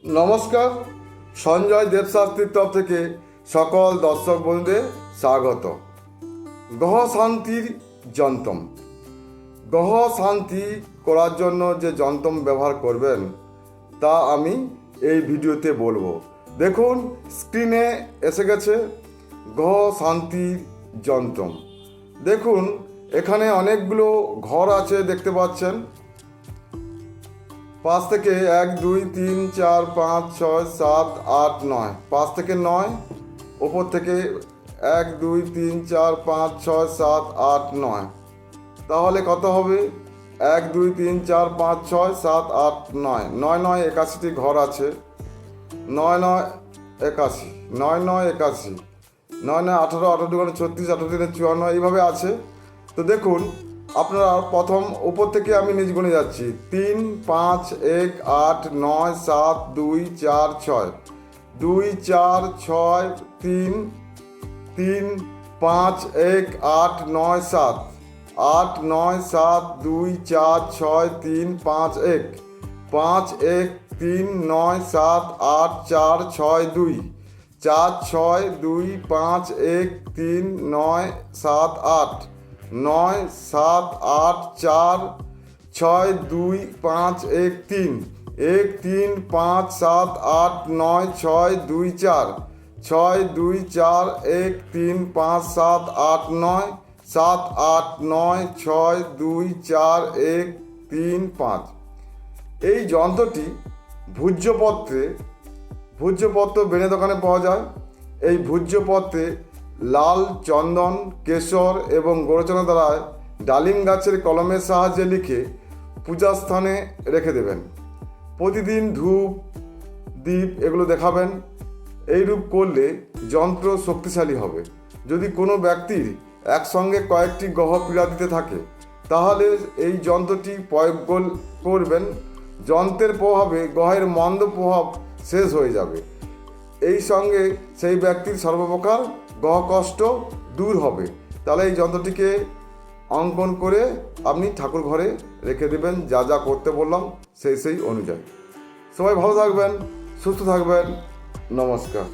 নমস্কার, সঞ্জয় দেবশাস্ত্রীর তরফ থেকে সকল দর্শক বন্ধুদের স্বাগত। গ্রহ শান্তির যন্ত্রম, গ্রহ শান্তি করার জন্য যে যন্ত্রম ব্যবহার করবেন তা আমি এই ভিডিওতে বলবো। দেখুন, স্ক্রিনে এসে গেছে গ্রহ শান্তির যন্ত্রম। দেখুন, এখানে অনেকগুলো ঘর আছে, দেখতে পাচ্ছেন। 5 থেকে 1 2 3 4 5 6 7 8 9, 5 থেকে 9, ওপর থেকে 1 2 3 4 5 6 7 8 9, তাহলে কত হবে? 1 2 3 4 5 6 7 8 9, 9 9 81টি ঘর আছে। 9 9 81, 9 9 81, 9 9 18, 18 2 36, 18 3 54, এইভাবে আছে। তো দেখুন, আপনারা প্রথম উপর থেকে আমি নিজ গুণে যাচ্ছি। 3 5 1 8 9 7 2 4 6, 2 4 6 3 3 5 1 8 9 7, 8 9 7 2 4 6 3 5 1, 5 1 3 9 7 8 4 6 2, 4 6 2 5 1 3 9 7 8, 9 7 8 4 6 2 5 1 3, 1 3 5 7 8 9 6 2 4, 6 2 4 1 3 5 7 8 9 7 8 9 6 2 4 1 3 5। এই যন্ত্রটি ভূর্জপত্র বেনে দোকানে পাওয়া যায়। এই ভূর্জপত্রে লাল চন্দন, কেশর এবং গোরচনা দ্বারা ডালিম গাছের কলমের সাহায্যে লিখে পূজাস্থানে রেখে দেবেন। প্রতিদিন ধূপ দীপ এগুলো দেখাবেন। এইরূপ করলে যন্ত্র শক্তিশালী হবে। যদি কোনো ব্যক্তির একসঙ্গে কয়েকটি গ্রহ পীড়া দিতে থাকে, তাহলে এই যন্ত্রটি প্রয়োগ করবেন। যন্ত্রের প্রভাবে গ্রহের মন্দ প্রভাব শেষ হয়ে যাবে। এই সঙ্গে সেই ব্যক্তির সর্বপ্রকার গ্রহ কষ্ট দূর হবে। তাহলে এই যন্ত্রটিকে অঙ্কন করে আপনি ঠাকুর ঘরে রেখে দেবেন, যা যা করতে বললাম সেই অনুযায়ী। সবাই ভালো থাকবেন, সুস্থ থাকবেন। নমস্কার।